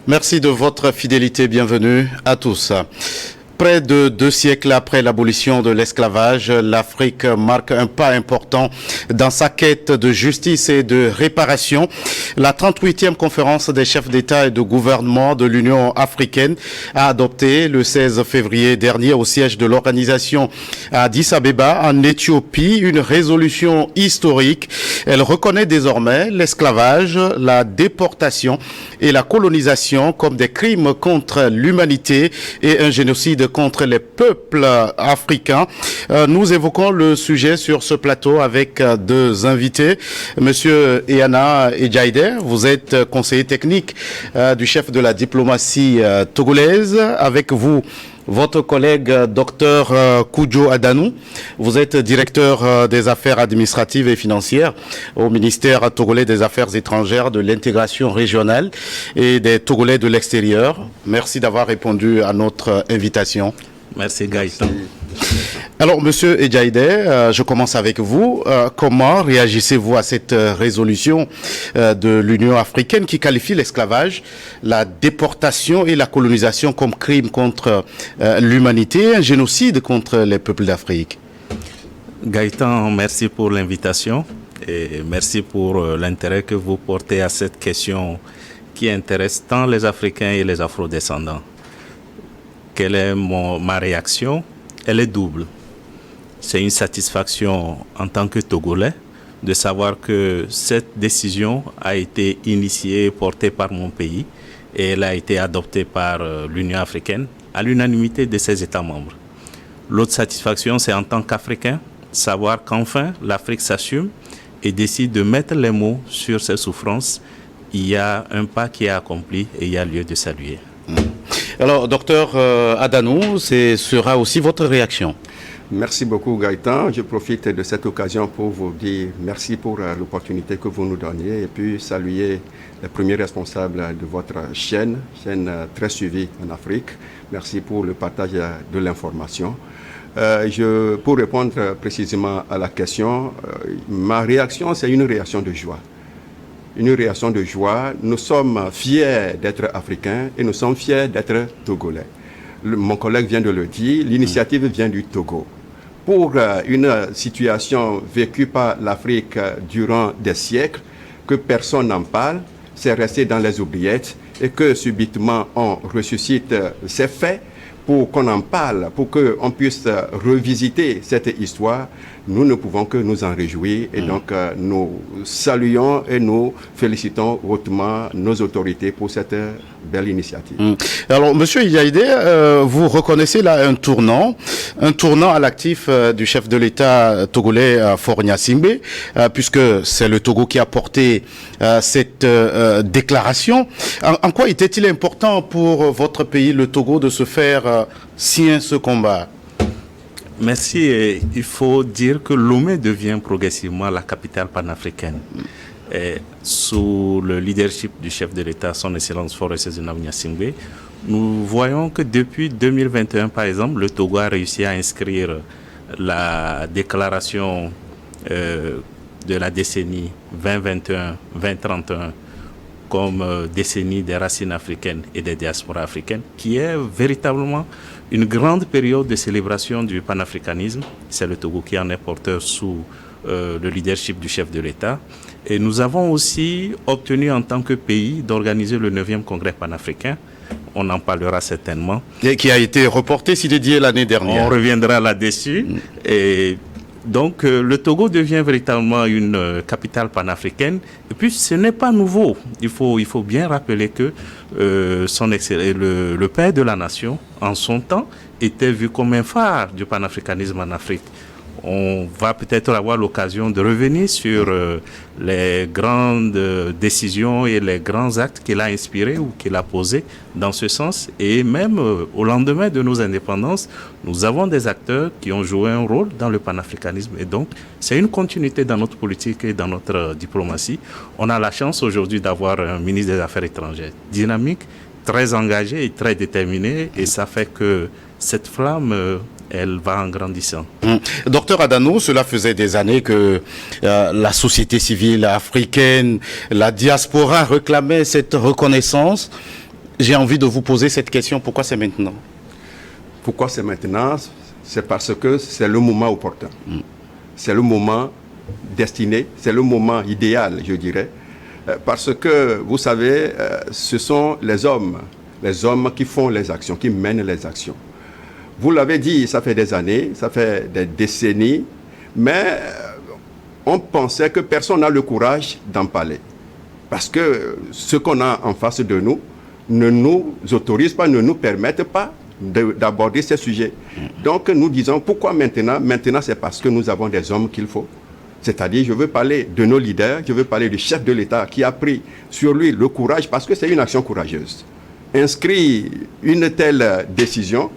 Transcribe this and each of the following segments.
Merci de votre fidélité. Bienvenue à tous. Près de 2 siècles après l'abolition de l'esclavage, l'Afrique marque un pas important dans sa quête de justice et de réparation. La 38e conférence des chefs d'État et de gouvernement de l'Union africaine a adopté le 16 février dernier au siège de l'organisation à Addis Abeba en Éthiopie une résolution historique. Elle reconnaît désormais l'esclavage, la déportation et la colonisation comme des crimes contre l'humanité et un génocide contre les peuples africains. Nous évoquons le sujet sur ce plateau avec deux invités. Monsieur Eyana Ejaïder, vous êtes conseiller technique du chef de la diplomatie togolaise. Avec vous, votre collègue Dr Kudjo Adanou, vous êtes directeur des affaires administratives et financières au ministère togolais des Affaires étrangères, de l'intégration régionale et des Togolais de l'extérieur. Merci d'avoir répondu à notre invitation. Merci Gaëtan. Alors, Monsieur Ejaïder, je commence avec vous. Comment réagissez-vous à cette résolution de l'Union africaine qui qualifie l'esclavage, la déportation et la colonisation comme crimes contre l'humanité, un génocide contre les peuples d'Afrique? Gaëtan, merci pour l'invitation et merci pour l'intérêt que vous portez à cette question qui intéresse tant les Africains et les Afro-descendants. Quelle est ma réaction? Elle est double. C'est une satisfaction en tant que Togolais de savoir que cette décision a été initiée et portée par mon pays et elle a été adoptée par l'Union africaine à l'unanimité de ses États membres. L'autre satisfaction, c'est en tant qu'Africain, savoir qu'enfin l'Afrique s'assume et décide de mettre les mots sur ses souffrances. Il y a un pas qui est accompli et il y a lieu de saluer. Alors, docteur Adanou, ce sera aussi votre réaction. Merci beaucoup Gaëtan. Je profite de cette occasion pour vous dire merci pour l'opportunité que vous nous donnez et puis saluer les premiers responsables de votre chaîne très suivie en Afrique. Merci pour le partage de l'information. Pour répondre précisément à la question, ma réaction, c'est une réaction de joie. Une réaction de joie. Nous sommes fiers d'être africains et nous sommes fiers d'être togolais. Mon collègue vient de le dire, l'initiative vient du Togo. Pour une situation vécue par l'Afrique durant des siècles, que personne n'en parle, c'est resté dans les oubliettes et que subitement on ressuscite ces faits pour qu'on en parle, pour qu'on puisse revisiter cette histoire. Nous ne pouvons que nous en réjouir et donc nous saluons et nous félicitons hautement nos autorités pour cette belle initiative. Alors, Monsieur Ejaïder, vous reconnaissez là un tournant à l'actif du chef de l'État togolais Faure Gnassingbé, puisque c'est le Togo qui a porté cette déclaration. En quoi était-il important pour votre pays, le Togo, de se faire sien ce combat? Merci. Et il faut dire que Lomé devient progressivement la capitale panafricaine. Et sous le leadership du chef de l'État, son Excellence Faure Gnassingbé, nous voyons que depuis 2021, par exemple, le Togo a réussi à inscrire la déclaration de la décennie 2021-2031 comme décennie des racines africaines et des diasporas africaines, qui est véritablement une grande période de célébration du panafricanisme. C'est le Togo qui en est porteur sous le leadership du chef de l'État. Et nous avons aussi obtenu en tant que pays d'organiser le 9e congrès panafricain. On en parlera certainement. Et qui a été reporté, si dédié, l'année dernière. On reviendra là-dessus. Et donc, le Togo devient véritablement une capitale panafricaine. Et puis, ce n'est pas nouveau. Il faut bien rappeler que le père de la nation, en son temps, était vu comme un phare du panafricanisme en Afrique. On va peut-être avoir l'occasion de revenir sur les grandes décisions et les grands actes qu'il a inspirés ou qu'il a posés dans ce sens. Et même au lendemain de nos indépendances, nous avons des acteurs qui ont joué un rôle dans le panafricanisme. Et donc, c'est une continuité dans notre politique et dans notre diplomatie. On a la chance aujourd'hui d'avoir un ministre des Affaires étrangères dynamique, très engagé et très déterminé. Et ça fait que cette flamme elle va en grandissant. Docteur Adanou, cela faisait des années que la société civile africaine, la diaspora réclamait cette reconnaissance. J'ai envie de vous poser cette question, pourquoi c'est maintenant? Pourquoi c'est maintenant? C'est parce que c'est le moment opportun. C'est le moment destiné, c'est le moment idéal, je dirais. Parce que, vous savez, ce sont les hommes qui font les actions, qui mènent les actions. Vous l'avez dit, ça fait des années, ça fait des décennies, mais on pensait que personne n'a le courage d'en parler. Parce que ce qu'on a en face de nous ne nous autorise pas, ne nous permettent pas d'aborder ces sujets. Donc nous disons, pourquoi maintenant? Maintenant, c'est parce que nous avons des hommes qu'il faut. C'est-à-dire, je veux parler de nos leaders, je veux parler du chef de l'État qui a pris sur lui le courage, parce que c'est une action courageuse. Inscrire une telle décision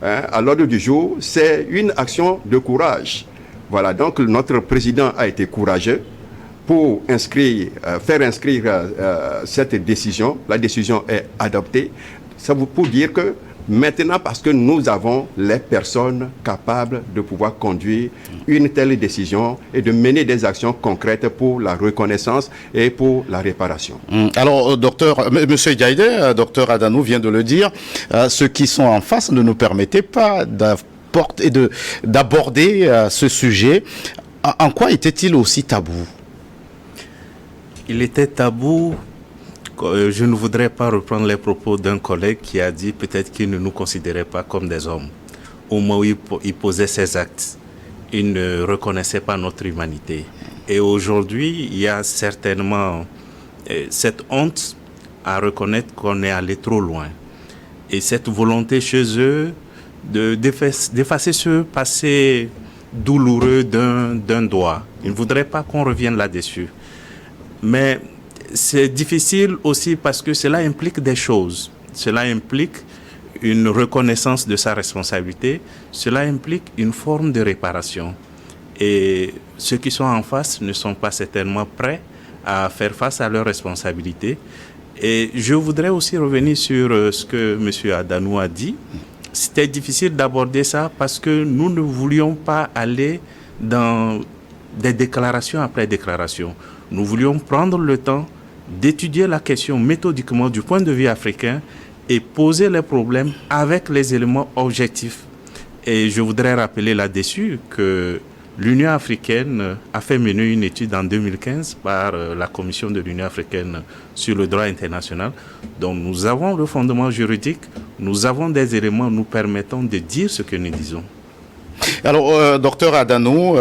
à l'ordre du jour, c'est une action de courage. Voilà, donc notre président a été courageux pour faire inscrire cette décision. La décision est adoptée. Ça vous pour dire que maintenant, parce que nous avons les personnes capables de pouvoir conduire une telle décision et de mener des actions concrètes pour la reconnaissance et pour la réparation. Alors, Monsieur Diaïdé, docteur Adanou vient de le dire, ceux qui sont en face ne nous permettaient pas d'aborder ce sujet. En quoi était-il aussi tabou? Il était tabou. Je ne voudrais pas reprendre les propos d'un collègue qui a dit peut-être qu'il ne nous considérait pas comme des hommes. Au moment où il posait ses actes, il ne reconnaissait pas notre humanité. Et aujourd'hui, il y a certainement cette honte à reconnaître qu'on est allé trop loin. Et cette volonté chez eux d'effacer ce passé douloureux d'un doigt. Ils ne voudraient pas qu'on revienne là-dessus. Mais c'est difficile aussi parce que cela implique des choses. Cela implique une reconnaissance de sa responsabilité. Cela implique une forme de réparation. Et ceux qui sont en face ne sont pas certainement prêts à faire face à leurs responsabilités. Et je voudrais aussi revenir sur ce que M. Adanou a dit. C'était difficile d'aborder ça parce que nous ne voulions pas aller dans des déclarations après déclarations. Nous voulions prendre le temps d'étudier la question méthodiquement du point de vue africain et poser les problèmes avec les éléments objectifs. Et je voudrais rappeler là-dessus que l'Union africaine a fait mener une étude en 2015 par la Commission de l'Union africaine sur le droit international. Donc nous avons le fondement juridique, nous avons des éléments nous permettant de dire ce que nous disons. Alors, docteur Adanou,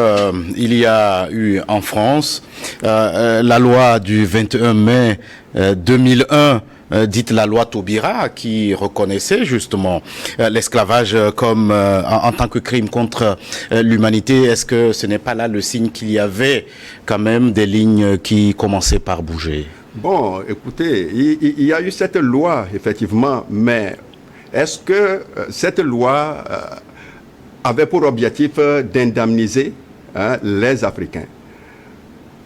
il y a eu en France la loi du 21 mai 2001, dite la loi Taubira, qui reconnaissait justement l'esclavage comme en tant que crime contre l'humanité. Est-ce que ce n'est pas là le signe qu'il y avait quand même des lignes qui commençaient par bouger? Bon, écoutez, il y a eu cette loi, effectivement, mais est-ce que cette loi avait pour objectif d'indemniser les Africains?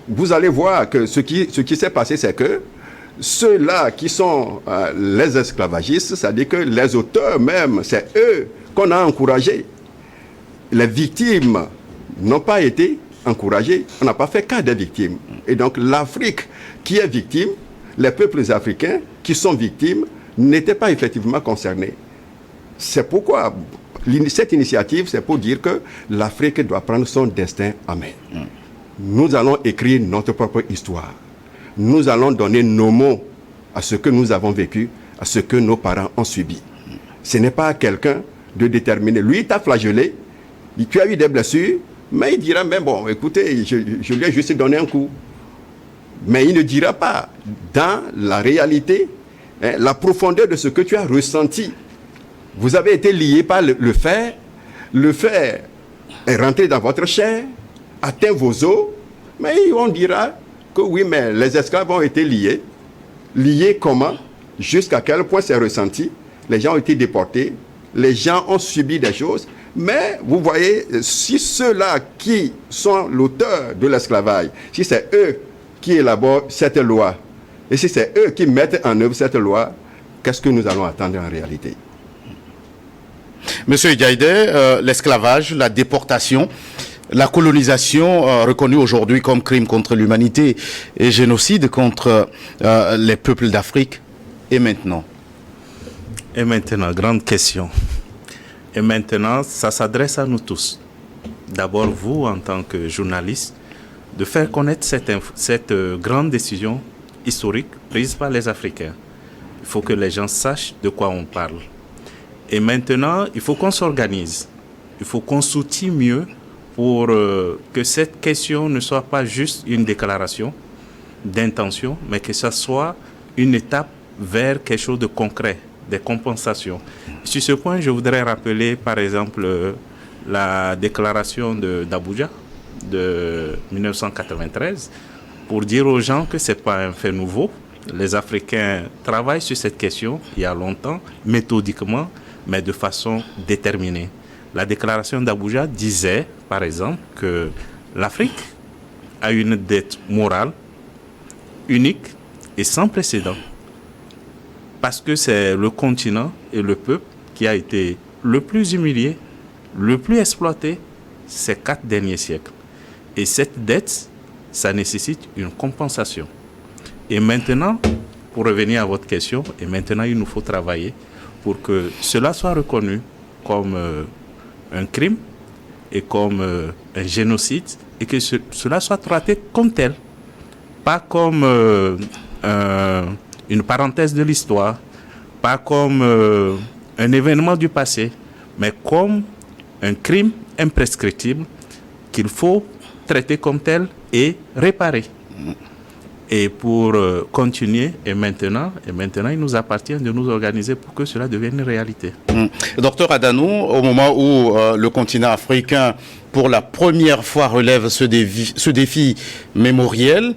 Vous allez voir que ce qui s'est passé, c'est que ceux-là qui sont les esclavagistes, c'est-à-dire que les auteurs même, c'est eux qu'on a encouragés. Les victimes n'ont pas été encouragées, on n'a pas fait cas des victimes. Et donc l'Afrique qui est victime, les peuples africains qui sont victimes, n'étaient pas effectivement concernés. C'est pourquoi cette initiative, c'est pour dire que l'Afrique doit prendre son destin en main. Nous allons écrire notre propre histoire. Nous allons donner nos mots à ce que nous avons vécu, à ce que nos parents ont subi. Ce n'est pas à quelqu'un de déterminer. Lui, il t'a flagellé, tu as eu des blessures, mais il dira, mais bon, écoutez, je lui ai juste donné un coup. Mais il ne dira pas, dans la réalité, la profondeur de ce que tu as ressenti. Vous avez été lié par le fer est rentré dans votre chair, atteint vos os, mais on dira que oui, mais les esclaves ont été liés. Liés comment? Jusqu'à quel point c'est ressenti? Les gens ont été déportés, les gens ont subi des choses, mais vous voyez, si ceux-là qui sont l'auteur de l'esclavage, si c'est eux qui élaborent cette loi, et si c'est eux qui mettent en œuvre cette loi, qu'est-ce que nous allons attendre en réalité? Monsieur Diaïdé, l'esclavage, la déportation, la colonisation reconnue aujourd'hui comme crime contre l'humanité et génocide contre les peuples d'Afrique, et maintenant? Et maintenant, grande question. Et maintenant, ça s'adresse à nous tous. D'abord, vous, en tant que journaliste, de faire connaître cette grande décision historique prise par les Africains. Il faut que les gens sachent de quoi on parle. Et maintenant, il faut qu'on s'organise. Il faut qu'on s'outille mieux pour que cette question ne soit pas juste une déclaration d'intention, mais que ce soit une étape vers quelque chose de concret, des compensations. Sur ce point, je voudrais rappeler, par exemple, la déclaration d'Abuja de 1993 pour dire aux gens que ce n'est pas un fait nouveau. Les Africains travaillent sur cette question il y a longtemps, méthodiquement, mais de façon déterminée. La déclaration d'Abuja disait, par exemple, que l'Afrique a une dette morale unique et sans précédent. Parce que c'est le continent et le peuple qui a été le plus humilié, le plus exploité ces 4 derniers siècles. Et cette dette, ça nécessite une compensation. Et maintenant, pour revenir à votre question, et maintenant il nous faut travailler pour que cela soit reconnu comme un crime et comme un génocide et que cela soit traité comme tel, pas comme une parenthèse de l'histoire, pas comme un événement du passé, mais comme un crime imprescriptible qu'il faut traiter comme tel et réparer. Et pour continuer, et maintenant, il nous appartient de nous organiser pour que cela devienne une réalité. Docteur Adanou, au moment où le continent africain, pour la première fois, relève ce défi mémoriel,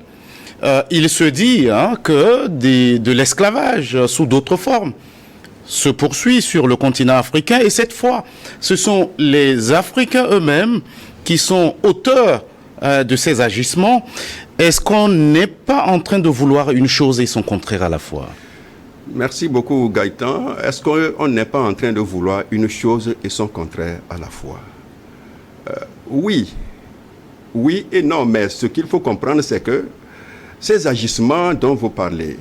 il se dit que de l'esclavage sous d'autres formes se poursuit sur le continent africain. Et cette fois, ce sont les Africains eux-mêmes qui sont auteurs de ces agissements. Est-ce qu'on n'est pas en train de vouloir une chose et son contraire à la fois? Merci beaucoup, Gaëtan. Est-ce qu'on n'est pas en train de vouloir une chose et son contraire à la fois? Oui. Oui et non, mais ce qu'il faut comprendre, c'est que ces agissements dont vous parlez,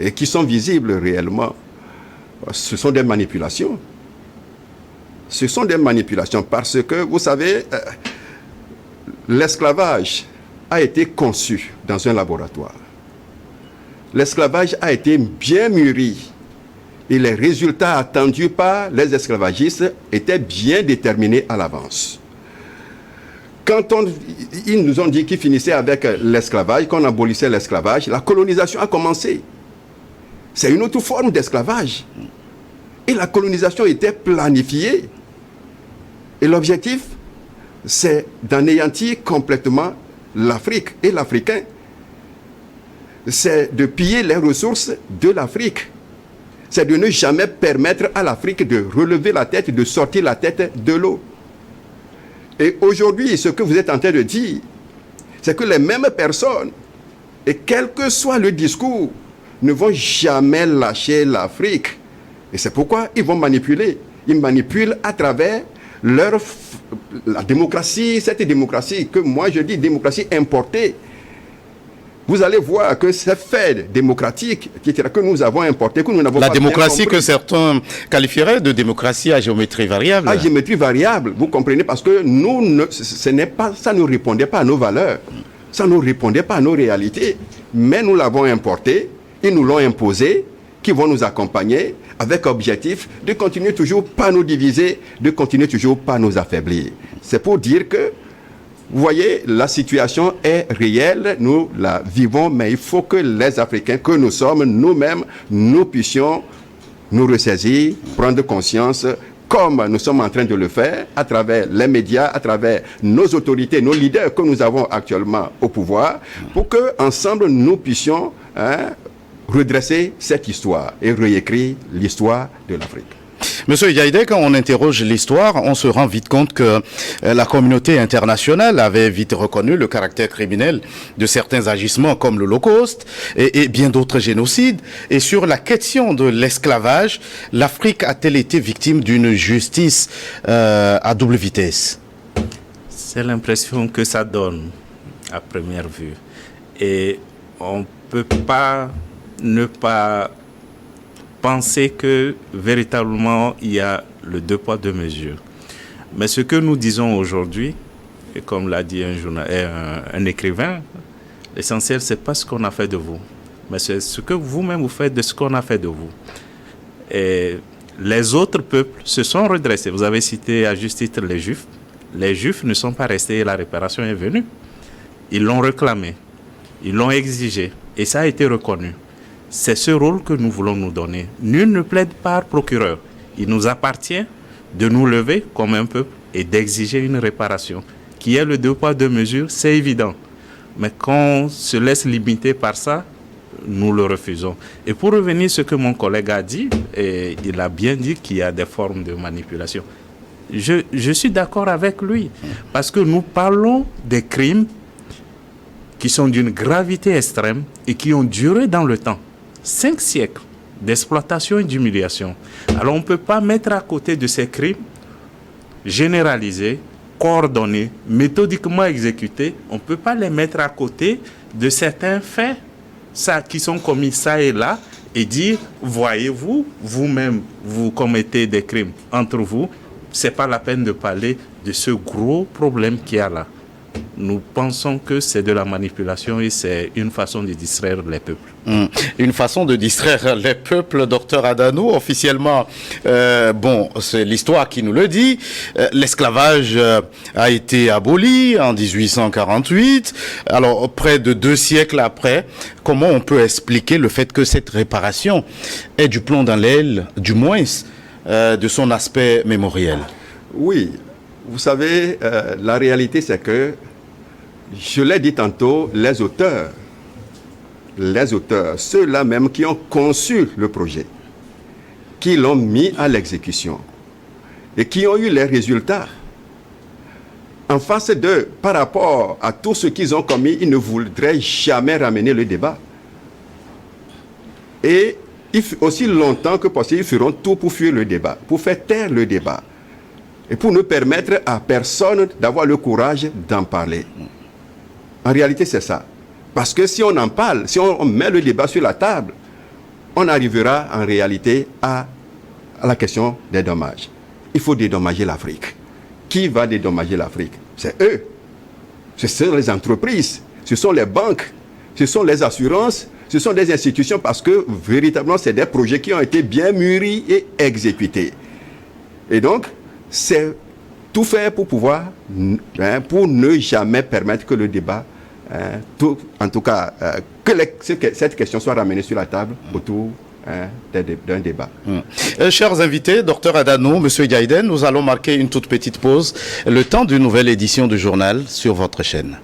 et qui sont visibles réellement, ce sont des manipulations. Ce sont des manipulations parce que, vous savez, l'esclavage a été conçu dans un laboratoire. L'esclavage a été bien mûri et les résultats attendus par les esclavagistes étaient bien déterminés à l'avance. Quand ils nous ont dit qu'ils finissaient avec l'esclavage, qu'on abolissait l'esclavage, la colonisation a commencé. C'est une autre forme d'esclavage. Et la colonisation était planifiée. Et l'objectif, c'est d'anéantir complètement l'Afrique et l'Africain. C'est de piller les ressources de l'Afrique. C'est de ne jamais permettre à l'Afrique de relever la tête, de sortir la tête de l'eau. Et aujourd'hui, ce que vous êtes en train de dire, c'est que les mêmes personnes, et quel que soit le discours, ne vont jamais lâcher l'Afrique. Et c'est pourquoi ils vont manipuler. Ils manipulent à travers la démocratie, cette démocratie que moi je dis démocratie importée. Vous allez voir que ces faits démocratiques que nous avons importés, que nous n'avons pas bien compris. La démocratie que certains qualifieraient de démocratie à géométrie variable. À géométrie variable, vous comprenez, parce que ça ne répondait pas à nos valeurs, ça ne répondait pas à nos réalités, mais nous l'avons importé, ils nous l'ont imposé, qui vont nous accompagner avec objectif de continuer toujours pas nous diviser, de continuer toujours pas nous affaiblir. C'est pour dire que, vous voyez, la situation est réelle, nous la vivons, mais il faut que les Africains que nous sommes, nous-mêmes, nous puissions nous ressaisir, prendre conscience, comme nous sommes en train de le faire, à travers les médias, à travers nos autorités, nos leaders que nous avons actuellement au pouvoir, pour qu'ensemble nous puissions redresser cette histoire et réécrire l'histoire de l'Afrique. Monsieur Yaïdé, quand on interroge l'histoire, on se rend vite compte que la communauté internationale avait vite reconnu le caractère criminel de certains agissements comme l'Holocauste et bien d'autres génocides. Et sur la question de l'esclavage, l'Afrique a-t-elle été victime d'une justice à double vitesse? C'est l'impression que ça donne à première vue. Et on ne peut pas ne pas penser que véritablement il y a le deux poids, deux mesures. Mais ce que nous disons aujourd'hui, et comme l'a dit un écrivain, l'essentiel, ce n'est pas ce qu'on a fait de vous, mais c'est ce que vous-même vous faites de ce qu'on a fait de vous. Et les autres peuples se sont redressés. Vous avez cité à juste titre les Juifs. Les Juifs ne sont pas restés et la réparation est venue. Ils l'ont réclamé, ils l'ont exigé et ça a été reconnu. C'est ce rôle que nous voulons nous donner. Nul ne plaide par procureur. Il nous appartient de nous lever comme un peuple et d'exiger une réparation. Qui est le deux poids, deux mesures, c'est évident. Mais quand on se laisse limiter par ça, nous le refusons. Et pour revenir à ce que mon collègue a dit, et il a bien dit qu'il y a des formes de manipulation. Je suis d'accord avec lui, parce que nous parlons des crimes qui sont d'une gravité extrême et qui ont duré dans le temps. 5 siècles d'exploitation et d'humiliation. Alors on ne peut pas mettre à côté de ces crimes généralisés, coordonnés, méthodiquement exécutés, on ne peut pas les mettre à côté de certains faits qui sont commis ça et là et dire, voyez-vous, vous-même, vous commettez des crimes entre vous, ce n'est pas la peine de parler de ce gros problème qu'il y a là. Nous pensons que c'est de la manipulation et c'est une façon de distraire les peuples. Une façon de distraire les peuples, docteur Adanou. Officiellement, c'est l'histoire qui nous le dit. L'esclavage a été aboli en 1848. Alors, près de 2 siècles après, comment on peut expliquer le fait que cette réparation ait du plomb dans l'aile, du moins de son aspect mémoriel? Oui, vous savez, la réalité c'est que, je l'ai dit tantôt, les auteurs, ceux-là même qui ont conçu le projet, qui l'ont mis à l'exécution et qui ont eu les résultats, en face d'eux, par rapport à tout ce qu'ils ont commis, ils ne voudraient jamais ramener le débat. Et aussi longtemps que possible, ils feront tout pour fuir le débat, pour faire taire le débat. Et pour ne permettre à personne d'avoir le courage d'en parler. En réalité, c'est ça. Parce que si on en parle, si on met le débat sur la table, on arrivera en réalité à la question des dommages. Il faut dédommager l'Afrique. Qui va dédommager l'Afrique? C'est eux. Ce sont les entreprises, ce sont les banques, ce sont les assurances, ce sont des institutions parce que véritablement, c'est des projets qui ont été bien mûris et exécutés. Et donc, c'est tout faire pour pouvoir, pour ne jamais permettre que le débat, en tout cas, que cette question soit ramenée sur la table autour d'un débat. Chers invités, docteur Adanou, monsieur Gaïden, nous allons marquer une toute petite pause, le temps d'une nouvelle édition du journal sur votre chaîne.